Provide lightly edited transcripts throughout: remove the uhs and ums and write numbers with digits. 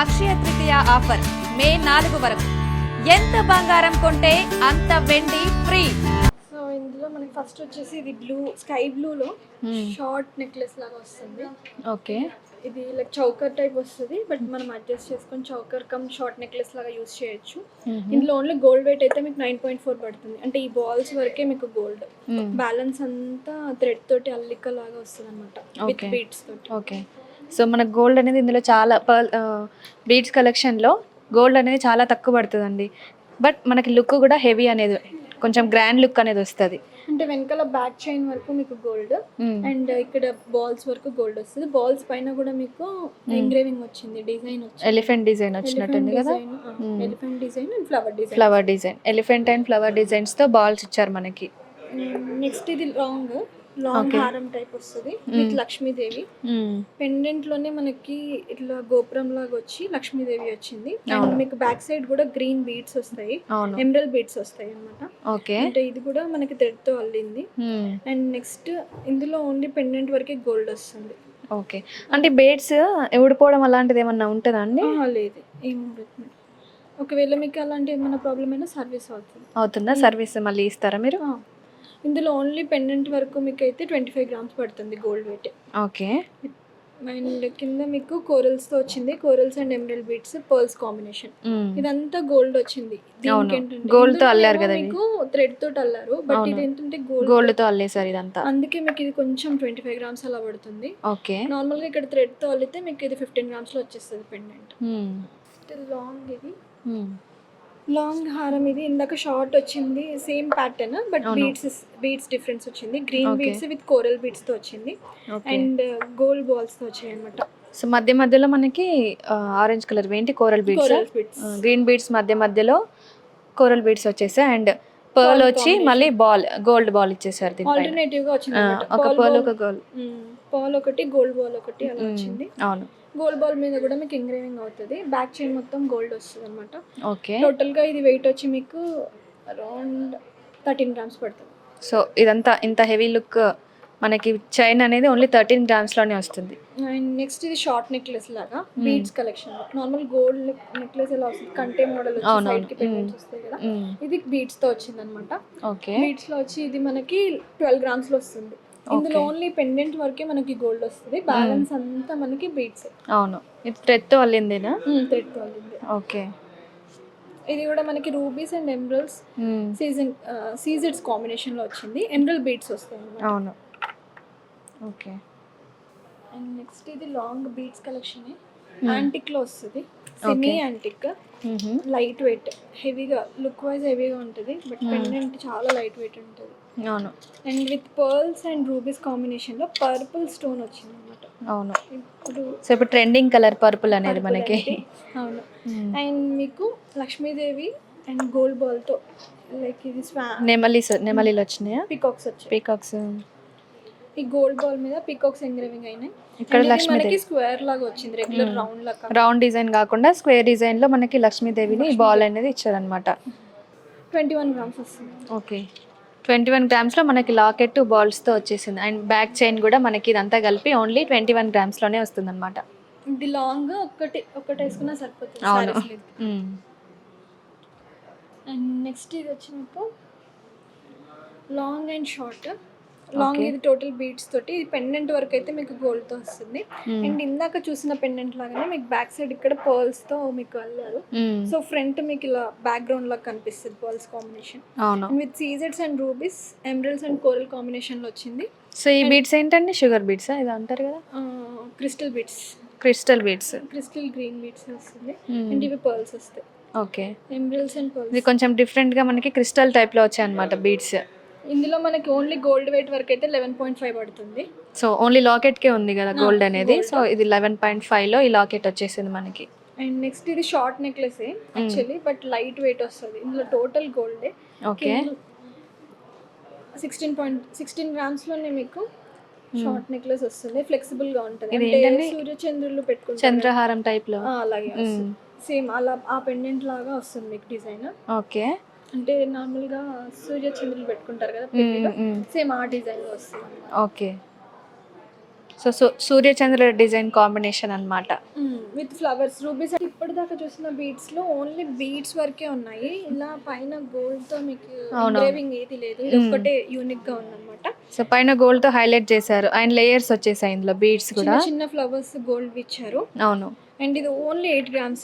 Akshaya Tritiya offer మే 4 వరకు. ఎంత బంగారం కొంటే అంత వెండి ఫ్రీ. సో ఇందులో మనకి ఫస్ట్ వచ్చేసి ఇది బ్లూ స్కై బ్లూలో షార్ట్ నెక్లెస్ లాగా వస్తుంది. ఓకే, ఇది లైక్ చౌకర్ టైప్ వస్తుంది, బట్ మనం అడ్జస్ట్ చేసుకొని చౌకర్ కమ్ షార్ట్ నెక్లెస్ లాగా యూస్ చేయొచ్చు. ఇందులో ఓన్లీ గోల్డ్ వెయిట్ అయితే మీకు 9.4 పడుతుంది. అంటే ఈ బాల్స్ వరకే మీకు గోల్డ్, బ్యాలెన్స్ అంతా థ్రెడ్ తోటి అల్లిక లాగా వస్తుంది అనమాట, విత్ బీడ్స్ తోటి. ఓకే, సో మనకు గోల్డ్ అనేది ఇందులో చాలా బీడ్స్ కలెక్షన్లో గోల్డ్ అనేది చాలా తక్కువ పడుతుందండి. బట్ మనకి లుక్ కూడా హెవీ అనేది, కొంచెం గ్రాండ్ లుక్ అనేది వస్తుంది. అంటే వెనకాల బ్యాక్ చైన్ వరకు మీకు గోల్డ్ అండ్ ఇక్కడ బాల్స్ వరకు గోల్డ్ వస్తుంది. బాల్స్ పైన కూడా మీకు ఎంగ్రేవింగ్ వచ్చింది, డిజైన్ వచ్చింది, ఎలిఫెంట్ డిజైన్ వచ్చినట్టుంది కదా. Elephant design and flower design, elephant and flower designs తో బాల్స్ ఇచ్చారు మనకి. నెక్స్ట్ ఇది లాంగ్ హారం టైప్ వస్తుంది విత్ లక్ష్మీదేవి. పెండెంట్ లోనే మనకి ఇట్లా గోపురం లాగా వచ్చి లక్ష్మీదేవి వచ్చింది. అండ్ మీకు బ్యాక్ సైడ్ కూడా గ్రీన్ బీడ్స్ వస్తాయి, ఎమరల్డ్ బీడ్స్ వస్తాయి అన్నమాట. అంటే ఇది కూడా మనకి థ్రెడ్ తో అల్లింది. అండ్ నెక్స్ట్ ఇందులో ఓన్లీ పెండెంట్ వరకే గోల్డ్ వస్తుంది. ఓకే, అంటే బీడ్స్ ఊడిపోవడం అలాంటిది ఏమన్నా ఉంటుందా అండి? లేదు, ఏముండదు. ఒకవేళ మీకు అలాంటి ఏమైనా ప్రాబ్లం అయినా సర్వీస్ అవుతుందా? సర్వీస్ మళ్ళీ ఇస్తారా మీరు? ఇందులో ఓన్లీ పెండెంట్ వరకు మీకు అయితే 25 grams పడుతుంది గోల్డ్ వెయిట్. ఓకే, అండ్ కింద మీకు కోరల్స్ తో వచ్చింది, corals and emerald beads pearls combination. ఇదంతా గోల్డ్ వచ్చింది. గోల్డ్ తో అల్లారు కదా, మీకు థ్రెడ్ తోటి అల్లారు, బట్ ఇది ఏంటంటే గోల్డ్ తో అల్లేసారు ఇదంతా. అందుకే మీకు ఇది కొంచెం 25 grams అలా పడుతుంది. ఓకే, నార్మల్ గా ఇక్కడ థ్రెడ్ తో అల్లితే మీకు ఇది 15 grams లో వచ్చేస్తుంది పెండెంట్. లాంగ్ ఇది లాంగ్ హారం, ఇది ఇందాక షార్ట్ వచ్చింది same pattern, but beads difference వచ్చింది. Green beads with coral beads తో వచ్చింది అండ్ గోల్డ్ బాల్స్ తో వచ్చాయి అనమాట. సో మధ్యలో మనకి ఆరెంజ్ కలర్ ఏంటి కోరల్ బీడ్స్, గ్రీన్ బీడ్స్ మధ్యలో కోరల్ బీడ్స్ వచ్చేసాయి. అండ్ పర్ల్ వచ్చి మళ్ళీ బాల్, గోల్డ్ బాల్ ఇచ్చేసారు. ఆల్టర్నేటివ్ గా వచ్చింది, ఒక పర్ల్ ఒక గోల్డ్, పర్ల్ ఒకటి గోల్డ్ బాల్ ఒకటి అలా వచ్చింది. అవును, గోల్డ్ బాల్ మీద కూడా మీకు ఎంగ్రేవింగ్ అవుతుంది, బ్యాక్ చైన్ మొత్తం గోల్డ్ వస్తుంది అనమాట. ఓకే, టోటల్ గా ఇది వెయిట్ వచ్చి మీకు అరౌండ్ 13 grams పడుతుంది. సో ఇదంతా ఇంత హెవీ లుక్ మనకి చైన్ అనేది ఓన్లీ 13 grams లోనే వస్తుంది. అండ్ నెక్స్ట్ ఇది షార్ట్ నెక్లెస్ లాగా beads collection. Normal gold necklace ఎలా వస్తుంది, కంటే మోడల్ వచ్చి సైడ్ కి పెండెంట్స్ వస్తాయి కదా, ఇది బీడ్స్ తో వచ్చింది అనమాట. ఓకే, బీడ్స్ లో వచ్చి ఇది మనకి 12 grams లో వస్తుంది. ఇందులో ఓన్లీ పెండెంట్ వరకే మనకి గోల్డ్ వస్తుంది, బ్యాలెన్స్ అంతా మనకి బీడ్స్. అవును, ఇది థ్రెడ్ తో అల్లిందేనా? థ్రెడ్ తో అల్లింది. ఓకే, ఇది కూడా మనకి రూబీస్ అండ్ ఎమరల్డ్స్ సీజెడ్స్ కాంబినేషన్ లో వచ్చింది. ఎమరల్డ్ బీడ్స్ వస్తాయి అన్నమాట. అవును, ఓకే. అండ్ నెక్స్ట్ ఇది లాంగ్ బీడ్స్ కలెక్షన్, యాంటిక్ లో వస్తుంది, సెమీ యాంటిక్, లైట్ వెయిట్, హెవీగా లుక్ వైజ్ హెవీగా ఉంటుంది, బట్ పెండెంట్ చాలా లైట్ వెయిట్ ఉంటుంది. అవును, and with pearls and rubies combination లో పర్పుల్ స్టోన్ వచ్చింది అనమాట. అవును, ఇప్పుడు ట్రెండింగ్ కలర్ పర్పుల్ అనేది మనకి. అవును, అండ్ మీకు లక్ష్మీదేవి అండ్ గోల్డ్ బాల్ తో లైక్ ఇది నెమలీలు వచ్చినాయా? పీకాక్స్ వచ్చాయి. పీకాక్స్, ఈ గోల్డ్ బాల్ మీద పీకాక్స్ ఎంగ్రేవింగ్ అయినాయి. ఇక్కడ లక్ష్మీదేవి స్క్వేర్ లాగా వచ్చింది, రెగ్యులర్ రౌండ్ డిజైన్ కాకుండా స్క్వేర్ డిజైన్ లో మనకి లక్ష్మీదేవిని బాల్ అనేది ఇచ్చారనమాట. 21 grams వస్తుంది. ఓకే, 21 grams లో మనకి లాకెట్ బాల్స్ తో వచ్చేసింది. అండ్ బ్యాక్ చైన్ కూడా మనకి ఇదంతా కలిపి ఓన్లీ 21 grams లోనే వస్తుంది అనమాట. ఇది లాంగ్ ఒకటి వేసుకున్నా సరిపోతుంది. అవును. అండ్ నెక్స్ట్ ఇది వచ్చి మీకు లాంగ్ అండ్ షార్ట్. లాంగ్ ఇది టోటల్ బీడ్స్ తోటి, ఇది పెండెంట్ వరకు అయితే మీకు గోల్డ్ తో వస్తుంది. అండ్ ఇందాక చూసిన పెండెంట్ లాగానే మీకు బ్యాక్ సైడ్ ఇక్కడ పర్ల్స్ తో మీకు అల్లారు. సో ఫ్రంట్ మీకు ఇలా బ్యాక్ గ్రౌండ్ లాగా కనిపిస్తుంది పర్ల్స్ కాంబినేషన్. విత్ సీజెడ్స్ and rubies, emeralds and coral combination లో వచ్చింది. సో ఈ బీడ్స్ ఏంటండి? షుగర్ బీడ్స్ ఇది అంటారు కదా? Crystal beads, crystal green beads వస్తుంది. అండ్ ఇవి పర్ల్స్ వస్తాయి. Okay, emeralds and pearls. ఇది కొంచెం డిఫరెంట్ గా మనకి క్రిస్టల్ టైప్ లో వచ్చాయి అనమాట బీడ్స్. ఇందులో మనకి ఓన్లీ గోల్డ్ వెయిట్ వరకు అయితే 11.5 పడుతుంది. సో ఓన్లీ లాకెట్ కే ఉంది కదా గోల్డ్ అనేది. సో ఇది 11.5 లో ఈ లాకెట్ వచ్చేసింది మనకి. అండ్ నెక్స్ట్ ఇది short necklace actually, but light weight వస్తుంది. ఇందులో టోటల్ గోల్డ్. ఓకే, 16 grams లోనే మీకు షార్ట్ నెక్లెస్ వస్తుంది, ఫ్లెక్సిబుల్ గా ఉంటుంది. అంటే సూర్య చంద్రులు పెట్టుకుంటారు, చంద్రహారం టైప్ లో అలాగే సేమ్ అలా ఆ పెండెంట్ లాగా వస్తుంది మీకు డిజైన్. ఓకే, అంటే నార్మల్ గా సూర్య చంద్రులు పెట్టుకుంటారు కదా, సేమ్ ఆ డిజైన్ లో వస్తుంది. ఓకే, సో సూర్యచంద్ర డిజైన్ కాంబినేషన్ అన్నమాట. With flowers rubies. ఇప్పటిదాకా చూసిన బీడ్స్ లో ఓన్లీ బీడ్స్ వరకే ఉన్నాయి. ఇలా పైన గోల్డ్ తో మీకు ఎంగ్రేవింగ్ ఏది లేదు. ఇది ఒక్కటే యూనిక్ గా ఉందన్నమాట. సో పైన గోల్డ్ తో హైలైట్ చేశారు అండ్ లేయర్స్ వచ్చేసాయి ఇందులో బీడ్స్ కూడా. చిన్న ఫ్లవర్స్ గోల్డ్ ఇచ్చారు. అవును. అండ్ ఇది ఓన్లీ 8 grams.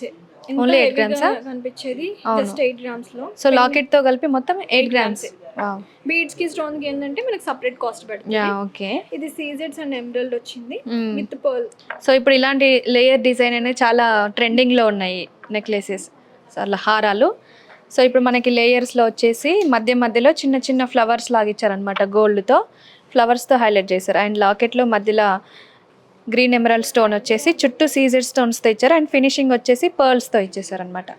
ఓన్లీ 8 grams కనిపించేది జస్ట్ 8 grams లో. సో లాకెట్ తో కలిపి మొత్తం 8 grams. బీడ్స్ కి స్టోన్ కి ఏంటంటే మనకి సెపరేట్ కాస్ట్ పడుతుంది. ఓకే. ఇది సీజెడ్స్ అండ్ ఎమరల్డ్ వచ్చింది విత్ పర్ల్. సో ఇప్పుడు ఇలాంటి లేయర్ డిజైన్ అనేది చాలా ట్రెండింగ్ లో ఉన్నాయి నెక్లెసెస్, అలా హారాలు. సో ఇప్పుడు మనకి లేయర్స్ లో వచ్చేసి మధ్యలో చిన్న చిన్న ఫ్లవర్స్ లాగా ఇచ్చారనమాట. గోల్డ్ తో ఫ్లవర్స్ తో హైలైట్ చేశారు. అండ్ లాకెట్ లో మధ్యలో గ్రీన్ ఎమరల్డ్ స్టోన్ వచ్చేసి చుట్టూ సీజెడ్ స్టోన్స్ తో ఇచ్చారు. అండ్ ఫినిషింగ్ వచ్చేసి పర్ల్స్ తో ఇచ్చేసారు అనమాట.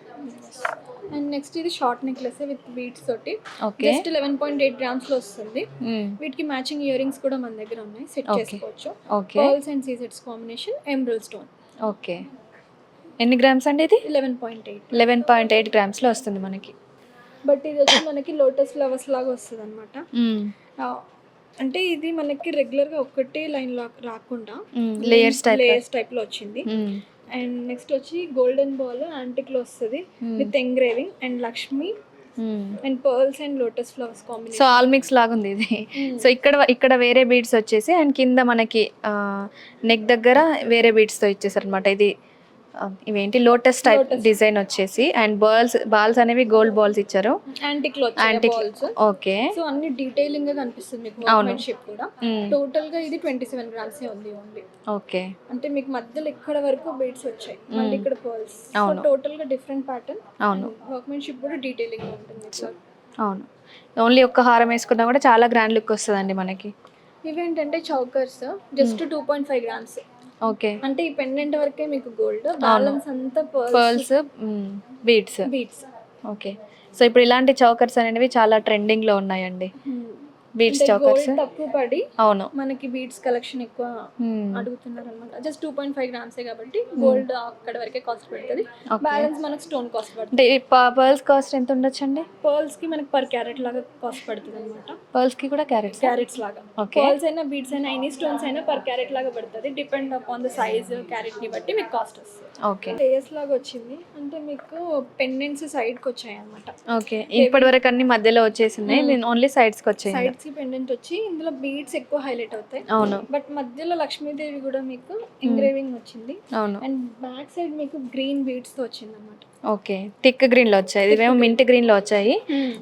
అండ్ నెక్స్ట్ ఇది షార్ట్ నెక్లెస్ విత్ బీడ్స్ తోటి. ఓకే. జస్ట్ 11.8 grams లో వస్తుంది. వీటికి మ్యాచింగ్ ఇయర్ రింగ్స్ కూడా మన దగ్గర ఉన్నాయి, సెట్ చేసుకోవచ్చు. ఓకే. పర్ల్స్ అండ్ సీజెడ్స్ కాంబినేషన్ ఎమరల్డ్ స్టోన్. ఓకే. ఎన్ని గ్రామ్స్ అండి ఇది? 11.8. 11.8 grams లో వస్తుంది మనకి. బట్ ఇది వచ్చి మనకి లోటస్ ఫ్లవర్స్ లాగా వస్తుంది అనమాట. అంటే ఇది మనకి రెగ్యులర్ గా ఒక్కటే లైన్ లా రాకుండా లేయర్స్ టైప్ లో వచ్చింది. అండ్ నెక్స్ట్ వచ్చి గోల్డెన్ బాల్ యాంటిక్ లో వస్తుంది with engraving and Lakshmi and pearls and lotus flowers combination. So all mix లాగా ఉంది ఇది. సో ఇక్కడ వేరే బీడ్స్ వచ్చేసి అండ్ కింద మనకి నెక్ దగ్గర వేరే బీడ్స్ తో ఇచ్చేసారు అనమాట. ఇది ఇవేంటి లోటస్ టైప్ డిజైన్ వచ్చేసి అండ్ బాల్స్ అనేవి గోల్డ్ బాల్స్ ఇచ్చారు. యాంటిక్ లో వచ్చే బాల్స్. ఓకే. సో అన్ని డీటెయిలింగ్ గా కనిపిస్తుంది మీకు. వర్క్మెన్షిప్ కూడా టోటల్ గా ఇది 27 grams ఉంది ఓన్లీ. ఓకే. అంటే మీకు మధ్యలో ఇక్కడ వరకు బీడ్స్ వచ్చాయి, మళ్ళీ ఇక్కడ పర్ల్స్. సో టోటల్ గా డిఫరెంట్ ప్యాటర్న్. అవును. వర్క్మెన్షిప్ కూడా డీటెయిలింగ్ గా ఉంటుంది. అవును. ఓన్లీ ఒక్క హారం వేసుకున్నా కూడా చాలా గ్రాండ్ లుక్ వస్తుందండి మనకి. ఇవేంటంటే చౌకర్స్ జస్ట్ 2.5 grams. ఓకే. అంటే ఈ పెండెంట్ వరకే మీకు గోల్డ్, బ్యాలెన్స్ అంతా పర్ల్స్ బీడ్స్. ఓకే. సో ఇప్పుడు ఇలాంటి చౌకర్స్ అనేవి చాలా ట్రెండింగ్ లో ఉన్నాయండి. బీడ్స్ చౌకర్స్ తక్కువ పడి అవును మనకి బీడ్స్ కలెక్షన్ ఎక్కువ అడుగుతున్నారు అనమాట. జస్ట్ 2.5 grams కాబట్టి గోల్డ్ అక్కడ వరకే కాస్ట్ పడుతుంది. బ్యాలెన్స్ మనకి స్టోన్ కాస్ట్ పడుతుంది. పర్ల్స్ కాస్ట్ ఎంత ఉండొచ్చు అండి? పర్ల్స్ కి మనకి పర్ క్యారెట్ లాగా కాస్ట్ పడుతుంది అనమాట. పర్ల్స్ కి కూడా క్యారెట్స్ లాగా. పర్ల్స్ అయినా బీడ్స్ అయినా ఎనీ స్టోన్స్ అయినా పర్ క్యారెట్ లాగా పడుతుంది. Depend upon the size carrot ని బట్టి మీకు కాస్ట్ వస్తుంది. ఓకే. లేయర్స్ లాగా వచ్చింది అంటే మీకు పెండెంట్స్ సైడ్ కి వచ్చాయి అనమాట. ఓకే. ఇప్పటి వరకు అన్ని మధ్యలో వచ్చేసినాయి, నేను ఓన్లీ సైడ్స్ కి వచ్చాయి. సైడ్స్ కి పెండెంట్ వచ్చి ఇందులో బీడ్స్ ఎక్కువ హైలైట్ అవుతాయి. అవును. బట్ మధ్యలో లక్ష్మీదేవి కూడా మీకు ఎంగ్రేవింగ్ వచ్చింది. అవును. అండ్ బ్యాక్ సైడ్ మీకు గ్రీన్ బీడ్స్ తో వచ్చింది అనమాట. ఓకే. థిక్ గ్రీన్ లో వచ్చాయి, ఇవేమో మింట్ గ్రీన్ లో వచ్చాయి.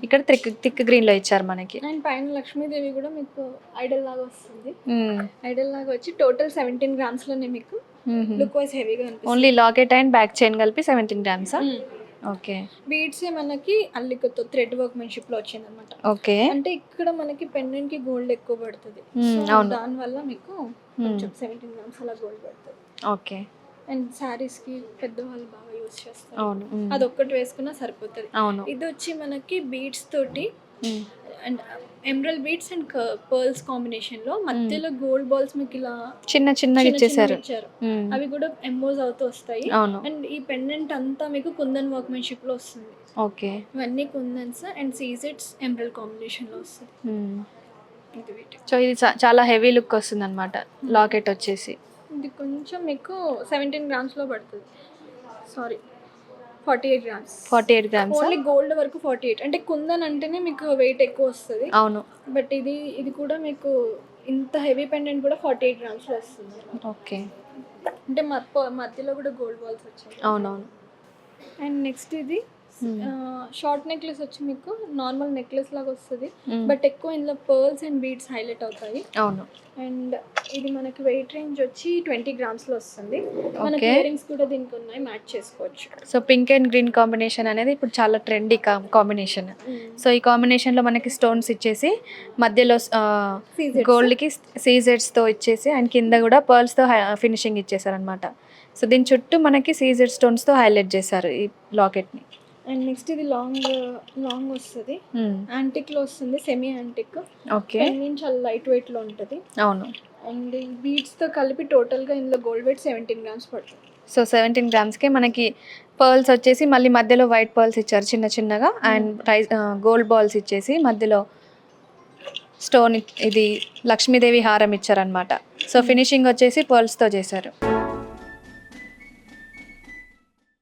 ఇక్కడ థిక్ గ్రీన్ లో ఇచ్చారు మనకి. అండ్ పైన లక్ష్మీదేవి కూడా మీకు ఐడల్ లాగా వస్తుంది. ఐడల్ లాగా వచ్చి టోటల్ 17 grams లోనే మీకు లుక్ వైస్ హెవీగా అనిపిస్తుంది. Only locket and back chain కలిపి 17 grams. ఓకే. బీడ్స్ మనకి అల్లికతో థ్రెడ్ వర్క్మెన్షిప్ లో వచ్చింది అనమాట. ఓకే. అంటే ఇక్కడ మనకి పెండెంట్ కి గోల్డ్ ఎక్కువ పడుతుంది, దాని వల్ల మీకు కొంచెం 17 grams అలా గోల్డ్ పడుతుంది. ఓకే. అండ్ సారీస్ కి పెద్దవాళ్ళు బాగా యూస్ చేస్తారు. అవును. అదొక్కటి వేసుకున్నా సరిపోతుంది. అవును. ఇది వచ్చి మనకి బీడ్స్ తోటి and emerald beads and pearls combination లో మధ్యలో గోల్డ్ బాల్స్ మీకు ఇలా చిన్న ఇచ్చేసారు. అవి కూడా ఎంబోజ్ అవుతూ వస్తాయి. అవును. అండ్ ఈ పెండెంట్ అంతా మీకు కుందన్ వర్క్మెన్షిప్ లో వస్తుంది. ఓకే. ఇవన్నీ కుందన్స్ అండ్ సీజెడ్స్ ఎమరల్డ్ కాంబినేషన్ లో వస్తుంది. సో ఇది చాలా హెవీ లుక్ వస్తుంది అనమాట. లాకెట్ వచ్చేసి ఇది కొంచెం మీకు 17 grams లో పడుతుంది. Sorry 48 grams. 48 grams. Only gold వరకు 48. అంటే కుందన్ అంటేనే మీకు వెయిట్ ఎక్కువ వస్తుంది. అవును. బట్ ఇది కూడా మీకు ఇంత హెవీ పెండెంట్ కూడా 48 grams లో వస్తుంది. ఓకే. అంటే మధ్యలో కూడా గోల్డ్ బాల్స్ వచ్చాయి. అవునవును. అండ్ నెక్స్ట్ ఇది షార్ట్ నెక్లెస్ వచ్చి మీకు నార్మల్ నెక్లెస్ లాగా వస్తుంది, బట్ ఎక్కువ ఇందులో పర్ల్స్ అండ్ బీడ్స్ హైలైట్ అవుతాయి. అవును. అండ్ ఇది మనకి వెయిట్ రేంజ్ వచ్చి 20 grams లో వస్తుంది. మనకి ఇయర్ రింగ్స్ కూడా దీనికి ఉన్నాయి, మ్యాచ్ చేసుకోవచ్చు. So pink and green combination అనేది ఇప్పుడు చాలా ట్రెండీ కాంబినేషన్. సో ఈ కాంబినేషన్ లో మనకి స్టోన్స్ ఇచ్చేసి మధ్యలో గోల్డ్ కి సీజెడ్స్ తో ఇచ్చేసి అండ్ కింద కూడా పర్ల్స్ తో ఫినిషింగ్ ఇచ్చేసారు అనమాట. సో దీని చుట్టూ మనకి సీజెడ్ స్టోన్స్ తో హైలైట్ చేశారు ఈ లాకెట్ ని. అండ్ నెక్స్ట్ ఇది లాంగ్ వస్తుంది, యాంటిక్ లో వస్తుంది, సెమీ యాంటిక్. ఓకే. చాలా లైట్ వెయిట్ లో ఉంటుంది. అవును. అండ్ ఈ బీడ్స్ తో కలిపి టోటల్ గా ఇందులో గోల్డ్ వెయిట్ 17 grams పడుతుంది. సో 17 grams కి మనకి పర్ల్స్ వచ్చేసి మళ్ళీ మధ్యలో వైట్ పర్ల్స్ ఇచ్చారు చిన్నగా. అండ్ గోల్డ్ బాల్స్ ఇచ్చేసి మధ్యలో స్టోన్ ఇది లక్ష్మీదేవి హారం ఇచ్చారనమాట. సో ఫినిషింగ్ వచ్చేసి పర్ల్స్తో చేశారు.